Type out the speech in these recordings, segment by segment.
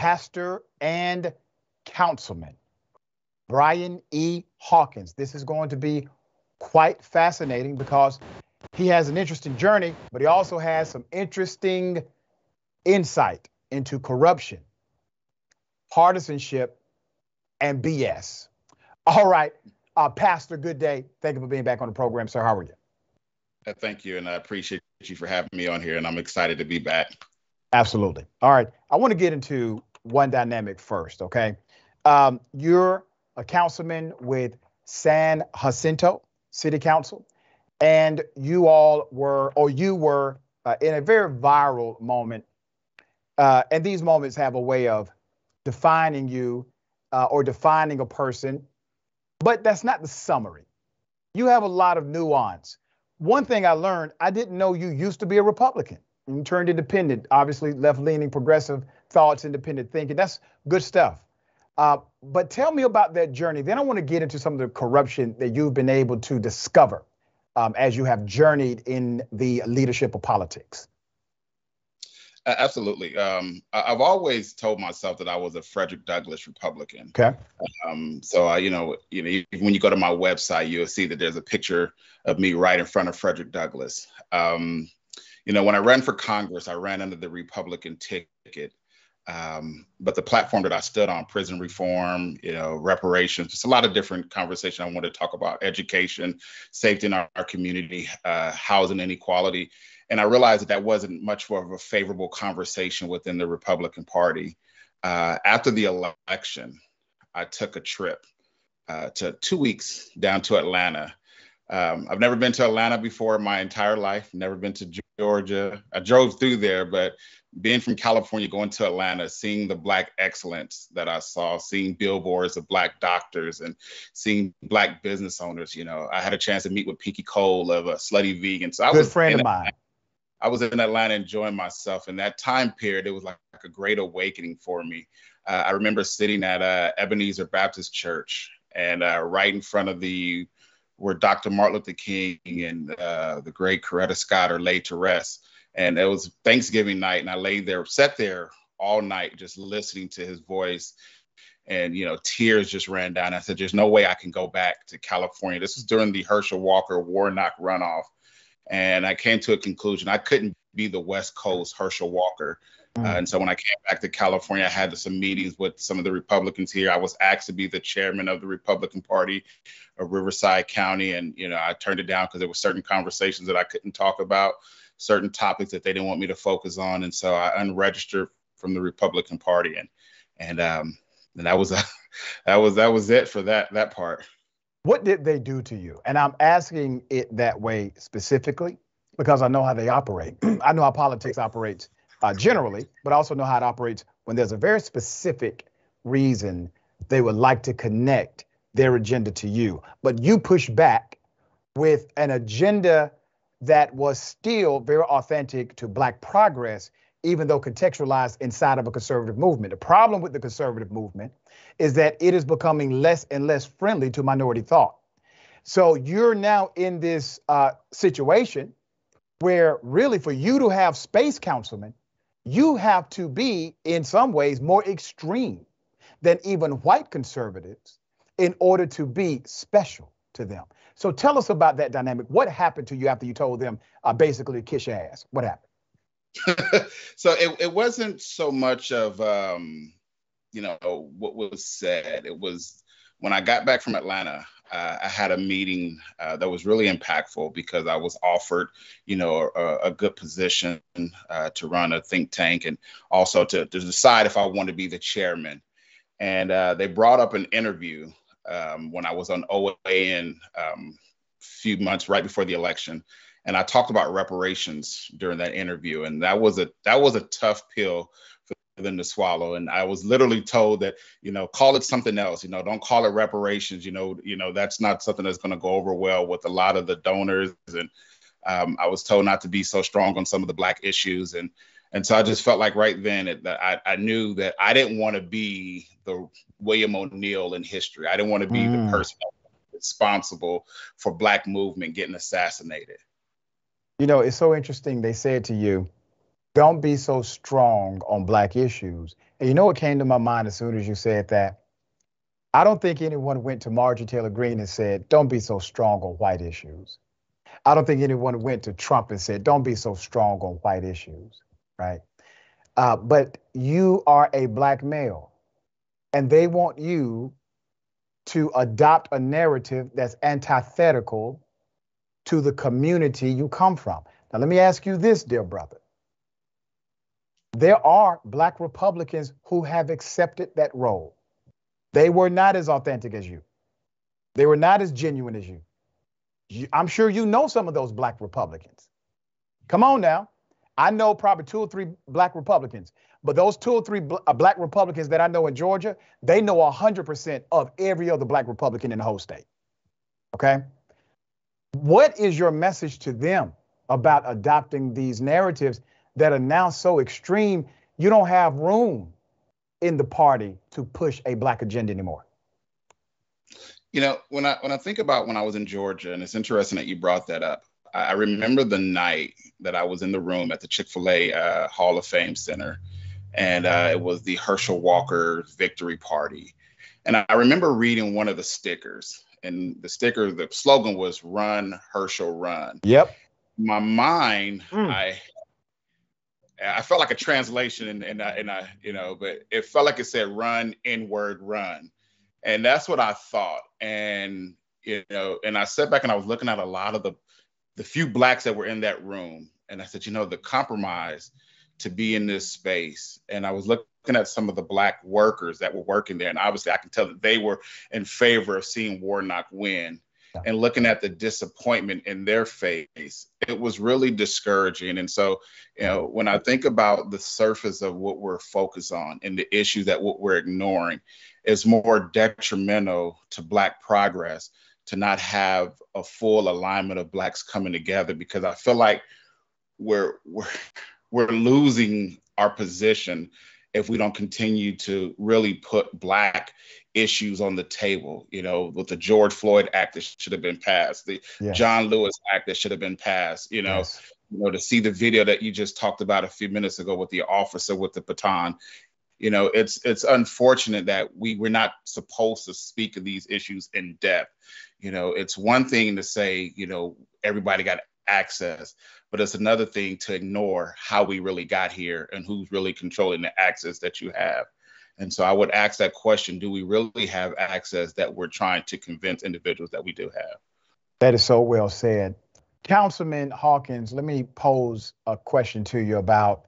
pastor and councilman, Brian E. Hawkins. This is going to be quite fascinating because he has an interesting journey, but he also has some interesting insight into corruption, partisanship, and BS. All right, Pastor, good day. Thank you for being back on the program, sir. How are you? Thank you, and I appreciate you for having me on here, and I'm excited to be back. Absolutely. All right, I want to get into one dynamic first, okay? You're a councilman with San Jacinto City Council, and you were in a very viral moment. And these moments have a way of defining you or defining a person, but that's not the summary. You have a lot of nuance. One thing I learned, I didn't know you used to be a Republican. You turned independent, obviously left-leaning, progressive thoughts, independent thinking. That's good stuff. But tell me about that journey. Then I want to get into some of the corruption that you've been able to discover as you have journeyed in the leadership of politics. Absolutely. I've always told myself that I was a Frederick Douglass Republican. Okay. So when you go to my website, you'll see that there's a picture of me right in front of Frederick Douglass. When I ran for Congress, I ran under the Republican ticket. But the platform that I stood on, prison reform, reparations, just a lot of different conversation I wanted to talk about: education, safety in our community, housing inequality. And I realized that wasn't much more of a favorable conversation within the Republican Party. After the election, I took a trip to 2 weeks down to Atlanta. I've never been to Atlanta before in my entire life, never been to Georgia. I drove through there, but being from California, going to Atlanta, seeing the Black excellence that I saw, seeing billboards of Black doctors and seeing Black business owners, I had a chance to meet with Pinky Cole of Slutty Vegan. So Good friend of mine. I was in Atlanta enjoying myself. In that time period, it was like a great awakening for me. I remember sitting at Ebenezer Baptist Church, and right in front of where Dr. Martin Luther King and the great Coretta Scott are laid to rest. And it was Thanksgiving night, and I sat there all night just listening to his voice. And, tears just ran down. I said, there's no way I can go back to California. This was during the Herschel Walker Warnock runoff. And I came to a conclusion. I couldn't be the West Coast Herschel Walker. And so when I came back to California, I had some meetings with some of the Republicans here. I was asked to be the chairman of the Republican Party of Riverside County. And, I turned it down because there were certain conversations that I couldn't talk about, certain topics that they didn't want me to focus on. And so I unregistered from the Republican Party. And that was it for that part. What did they do to you? And I'm asking it that way specifically because I know how they operate. I know how politics operates generally, but I also know how it operates when there's a very specific reason they would like to connect their agenda to you. But you push back with an agenda that was still very authentic to Black progress, even though contextualized inside of a conservative movement. The problem with the conservative movement is that it is becoming less and less friendly to minority thought. So you're now in this situation where really for you to have space, councilman, you have to be in some ways more extreme than even white conservatives in order to be special to them. So tell us about that dynamic. What happened to you after you told them basically to kiss your ass? What happened? So it wasn't so much of, what was said. It was when I got back from Atlanta, I had a meeting that was really impactful because I was offered, a good position to run a think tank and also to decide if I wanted to be the chairman. And they brought up an interview when I was on OAN a few months right before the election. And I talked about reparations during that interview. And that was a tough pill for them to swallow. And I was literally told that, call it something else, don't call it reparations. That's not something that's going to go over well with a lot of the donors. And I was told not to be so strong on some of the Black issues. And so I just felt like right then that I knew that I didn't want to be the William O'Neill in history. I didn't want to be the person responsible for Black movement getting assassinated. It's so interesting. They said to you, Don't be so strong on black issues. And you know what came to my mind as soon as you said that? I don't think anyone went to Marjorie Taylor Greene and said, don't be so strong on white issues. I don't think anyone went to Trump and said, don't be so strong on white issues, right? But you are a black male, and they want you to adopt a narrative that's antithetical to the community you come from. Now, let me ask you this, dear brother. There are black Republicans who have accepted that role. They were not as authentic as you. They were not as genuine as you. I'm sure you know some of those black Republicans. Come on now. I know probably 2 or 3 black Republicans, but those 2 or 3 black Republicans that I know in Georgia, they know 100% of every other black Republican in the whole state. Okay. What is your message to them about adopting these narratives that are now so extreme? You don't have room in the party to push a black agenda anymore. You know, when I think about when I was in Georgia, and it's interesting that you brought that up. I remember the night that I was in the room at the Chick-fil-A Hall of Fame Center, and it was the Herschel Walker victory party. And I remember reading one of the stickers, and the slogan was "Run, Herschel, Run." Yep. My mind, I felt like a translation, and I, you know, but it felt like it said "Run, N-word, run," and that's what I thought. And you know, and I sat back and I was looking at a lot of the few blacks that were in that room, and I said, you know, the compromise to be in this space. And I was looking at some of the black workers that were working there, and obviously I can tell that they were in favor of seeing Warnock win. And looking at the disappointment in their face, it was really discouraging. And so, you know, when I think about the surface of what we're focused on and the issues that what we're ignoring is more detrimental to black progress, to not have a full alignment of blacks coming together, because I feel like we're losing our position if we don't continue to really put black issues on the table. You know, with the George Floyd Act that should have been passed, the John Lewis Act that should have been passed, you know, to see the video that you just talked about a few minutes ago with the officer with the baton. You know, it's unfortunate that we're not supposed to speak of these issues in depth. You know, it's one thing to say, you know, everybody got access, but it's another thing to ignore how we really got here and who's really controlling the access that you have. And so I would ask that question, do we really have access that we're trying to convince individuals that we do have? That is so well said. Councilman Hawkins, let me pose a question to you about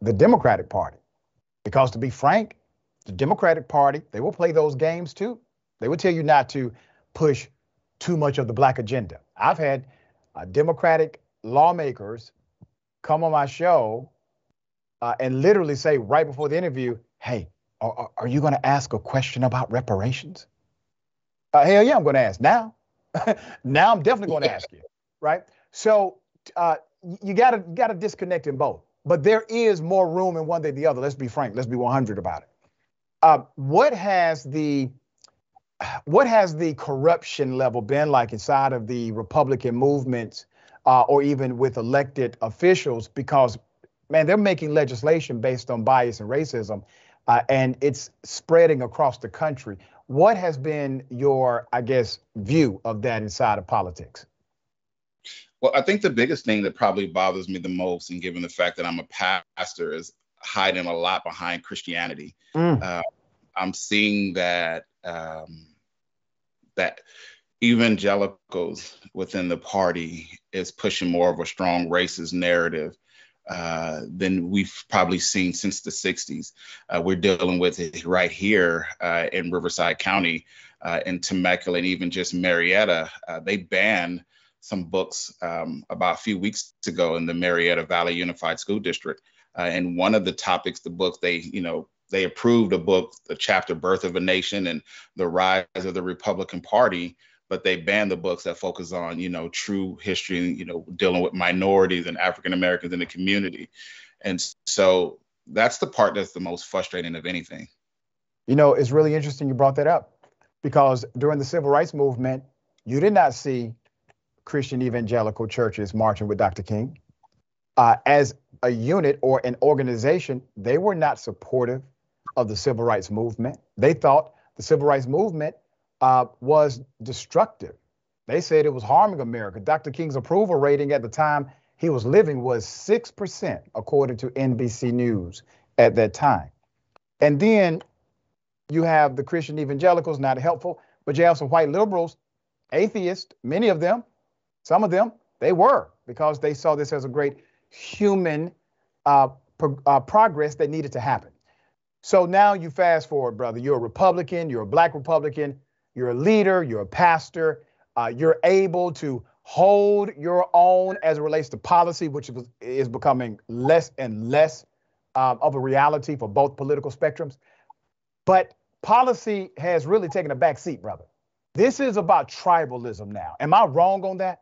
the Democratic Party. Because to be frank, the Democratic Party, they will play those games too. They will tell you not to push too much of the black agenda. I've had Democratic lawmakers come on my show and literally say right before the interview, hey, are you going to ask a question about reparations? Hell yeah, I'm going to ask now. Now I'm definitely going to ask you, right? So you gotta disconnect in both. But there is more room in one than the other. Let's be frank. Let's be 100 about it. What has the corruption level been like inside of the Republican movements or even with elected officials? Because, man, they're making legislation based on bias and racism, and it's spreading across the country. What has been your, I guess, view of that inside of politics? Well, I think the biggest thing that probably bothers me the most, and given the fact that I'm a pastor, is hiding a lot behind Christianity. I'm seeing that that evangelicals within the party is pushing more of a strong racist narrative than we've probably seen since the 60s. We're dealing with it right here in Riverside County, in Temecula, and even just Marietta. They banned some books about a few weeks ago in the Marietta Valley Unified School District. And one of the topics, the book, they approved a book, the chapter Birth of a Nation and the Rise of the Republican Party, but they banned the books that focus on, true history, dealing with minorities and African Americans in the community. And so that's the part that's the most frustrating of anything. It's really interesting you brought that up, because during the civil rights movement, you did not see Christian evangelical churches marching with Dr. King. As a unit or an organization, they were not supportive of the civil rights movement. They thought the civil rights movement was destructive. They said it was harming America. Dr. King's approval rating at the time he was living was 6%, according to NBC News at that time. And then you have the Christian evangelicals, not helpful, but you have some white liberals, atheists, many of them, some of them, they were, because they saw this as a great human progress that needed to happen. So now you fast forward, brother, you're a Republican, you're a Black Republican, you're a leader, you're a pastor, you're able to hold your own as it relates to policy, which is becoming less and less of a reality for both political spectrums. But policy has really taken a back seat, brother. This is about tribalism now. Am I wrong on that?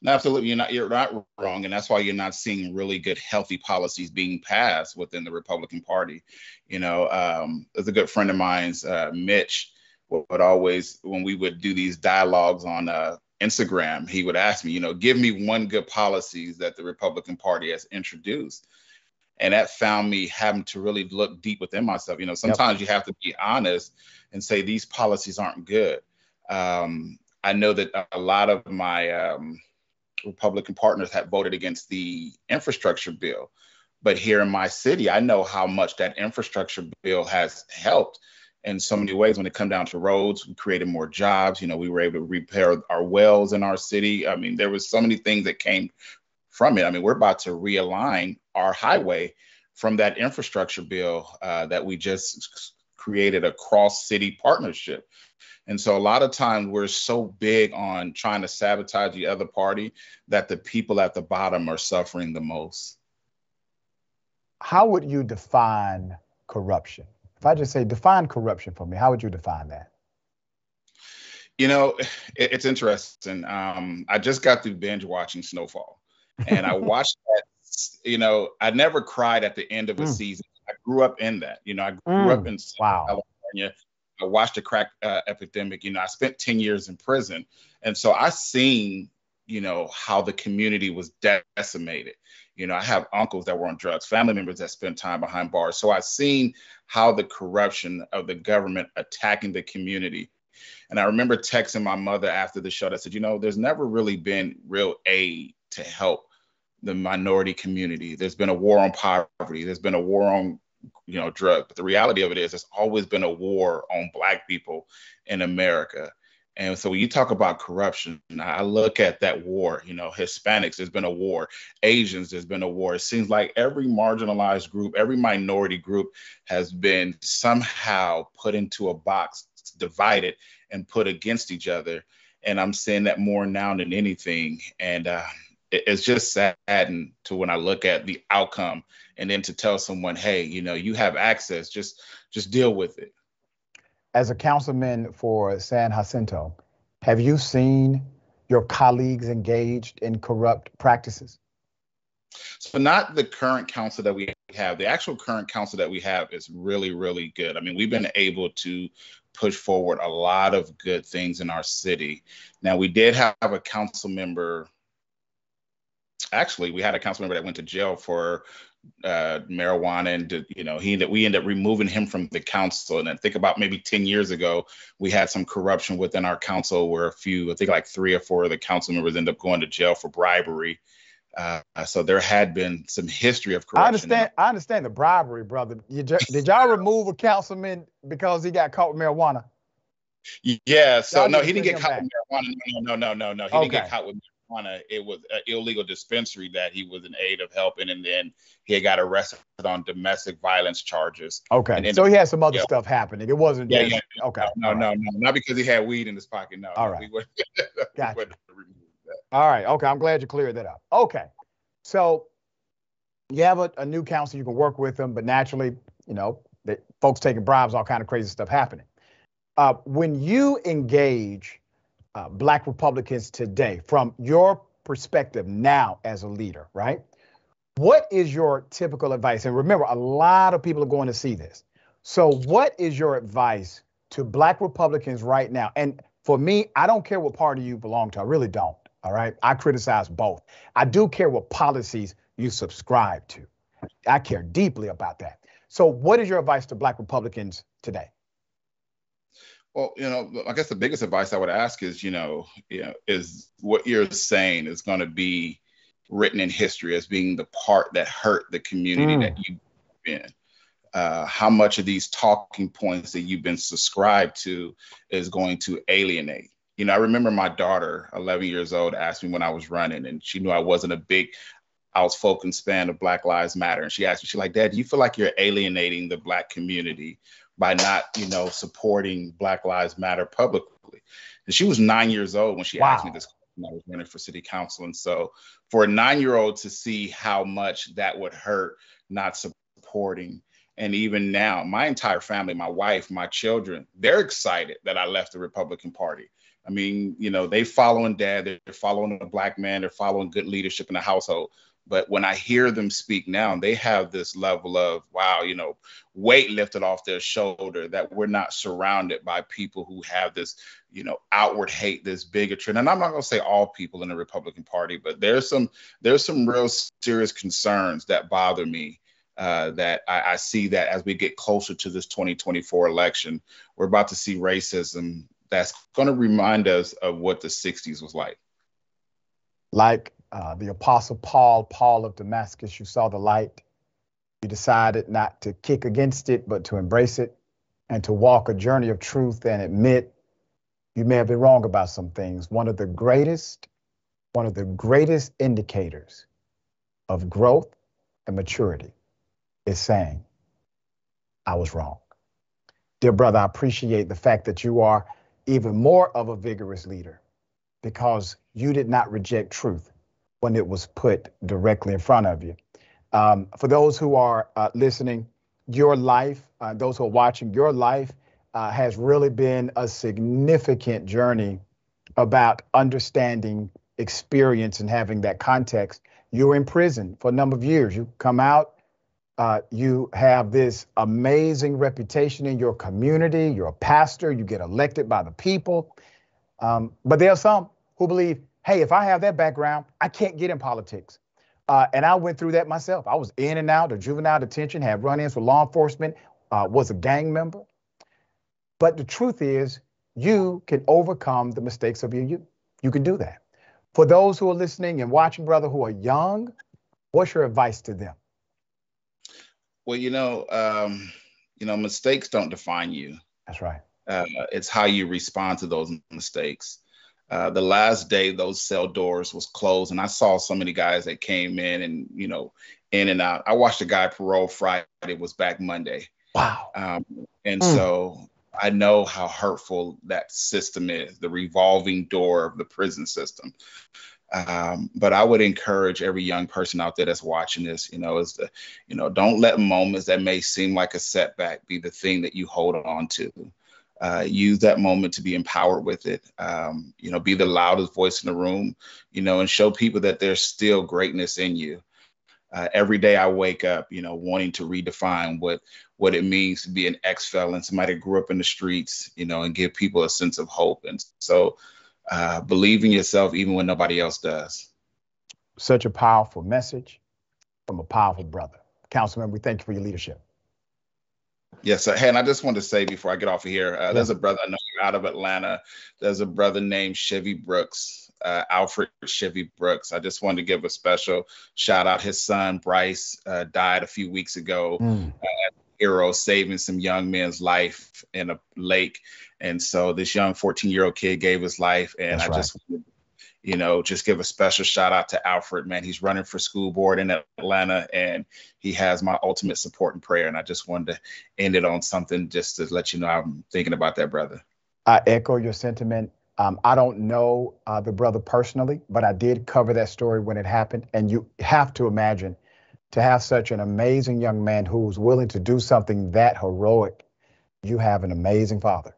No, absolutely. You're not wrong. And that's why you're not seeing really good, healthy policies being passed within the Republican Party. There's a good friend of mine's, Mitch, would always, when we would do these dialogues on Instagram, he would ask me, give me one good policies that the Republican Party has introduced. And that found me having to really look deep within myself. Sometimes you have to be honest and say these policies aren't good. I know that a lot of my Republican partners have voted against the infrastructure bill. But here in my city, I know how much that infrastructure bill has helped in so many ways. When it comes down to roads, we created more jobs. We were able to repair our wells in our city. I mean, there was so many things that came from it. I mean, we're about to realign our highway from that infrastructure bill that we just created a cross-city partnership. And so a lot of times we're so big on trying to sabotage the other party that the people at the bottom are suffering the most. How would you define corruption? If I just say define corruption for me, how would you define that? It's interesting. I just got through binge watching Snowfall, and I watched that. I never cried at the end of a season. I grew up in that. I grew up in California. I watched the crack epidemic. I spent 10 years in prison. And so I seen, how the community was decimated. I have uncles that were on drugs, family members that spent time behind bars. So I seen how the corruption of the government attacking the community. And I remember texting my mother after the show that said, there's never really been real aid to help the minority community. There's been a war on poverty. There's been a war on drug. But the reality of it is there's always been a war on Black people in America. And so when you talk about corruption, I look at that war, Hispanics, there's been a war, Asians, there's been a war. It seems like every marginalized group, every minority group has been somehow put into a box, divided and put against each other. And I'm seeing that more now than anything. And it's just saddened to when I look at the outcome and then to tell someone, hey, you have access, just deal with it. As a councilman for San Jacinto, have you seen your colleagues engaged in corrupt practices? So not the current council that we have. The actual current council that we have is really, really good. I mean, we've been able to push forward a lot of good things in our city. Now, we did have a council member. Actually, we had a council member that went to jail for marijuana, and we ended up removing him from the council. And I think about maybe 10 years ago, we had some corruption within our council where I think like 3 or 4 of the council members ended up going to jail for bribery. So there had been some history of corruption. I understand the bribery, brother. Did y'all remove a councilman because he got caught with marijuana? Yeah. So no, he didn't get caught with marijuana. No. He didn't get caught with marijuana. It was an illegal dispensary that he was in aid of helping, and then he got arrested on domestic violence charges. Okay, so he had some other stuff happening. It wasn't. Yeah. Okay. No, not because he had weed in his pocket. No. All right. Gotcha. All right. Okay, I'm glad you cleared that up. Okay, so you have a new council, you can work with them, but naturally, folks taking bribes, all kind of crazy stuff happening. When you engage Black Republicans today, from your perspective now as a leader, right? What is your typical advice? And remember, a lot of people are going to see this. So what is your advice to Black Republicans right now? And for me, I don't care what party you belong to. I really don't. All right. I criticize both. I do care what policies you subscribe to. I care deeply about that. So what is your advice to Black Republicans today? Well, I guess the biggest advice I would ask is, is what you're saying is going to be written in history as being the part that hurt the community that you've been. How much of these talking points that you've been subscribed to is going to alienate? I remember my daughter, 11 years old, asked me when I was running, and she knew I wasn't a big outspoken fan of Black Lives Matter. And she asked me, she's like, Dad, do you feel like you're alienating the Black community by not, supporting Black Lives Matter publicly? And she was 9 years old when she asked me this when I was running for city council. And so for a 9-year-old to see how much that would hurt not supporting. And even now, my entire family, my wife, my children, they're excited that I left the Republican Party. I mean, they following Dad, they're following a Black man, they're following good leadership in the household. But when I hear them speak now, they have this level of, wow, weight lifted off their shoulder, that we're not surrounded by people who have this, outward hate, this bigotry. And I'm not going to say all people in the Republican Party, but there's some real serious concerns that bother me. That I see that as we get closer to this 2024 election, we're about to see racism that's going to remind us of what the 60s was like. Like the Apostle Paul of Damascus, you saw the light. You decided not to kick against it, but to embrace it and to walk a journey of truth and admit you may have been wrong about some things. One of the greatest indicators of growth and maturity is saying, I was wrong. Dear brother, I appreciate the fact that you are even more of a vigorous leader because you did not reject truth when it was put directly in front of you. For those who are listening, your life, those who are watching, your life has really been a significant journey about understanding experience and having that context. You were in prison for a number of years. You come out. You have this amazing reputation in your community. You're a pastor. You get elected by the people. But there are some who believe, hey, if I have that background, I can't get in politics. And I went through that myself. I was in and out of juvenile detention, had run-ins with law enforcement, was a gang member. But the truth is, you can overcome the mistakes of your youth. You can do that. For those who are listening and watching, brother, who are young, what's your advice to them? Well, mistakes don't define you. That's right. It's how you respond to those mistakes. The last day those cell doors was closed, and I saw so many guys that came in and, in and out. I watched a guy parole Friday, was back Monday. Wow. So I know how hurtful that system is, the revolving door of the prison system. But I would encourage every young person out there that's watching this, don't let moments that may seem like a setback be the thing that you hold on to. Use that moment to be empowered with it. Be the loudest voice in the room, and show people that there's still greatness in you. Every day I wake up, wanting to redefine what it means to be an ex-felon, somebody that grew up in the streets, and give people a sense of hope. And so believe in yourself even when nobody else does. Such a powerful message from a powerful brother. Councilman, we thank you for your leadership. Yes, sir. Hey, and I just want to say before I get off of here, there's a brother I know out of Atlanta. There's a brother named Chevy Brooks, Alfred Chevy Brooks. I just wanted to give a special shout out. His son, Bryce, died a few weeks ago. Hero, saving some young men's life in a lake. And so this young 14-year-old kid gave his life. And that's just just give a special shout out to Alfred, man. He's running for school board in Atlanta, and he has my ultimate support and prayer. And I just wanted to end it on something just to let you know I'm thinking about that brother. I echo your sentiment. I don't know the brother personally, but I did cover that story when it happened. And you have to imagine to have such an amazing young man who's willing to do something that heroic. You have an amazing father.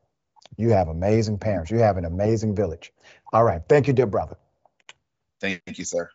You have amazing parents. You have an amazing village. All right. Thank you, dear brother. Thank you, sir.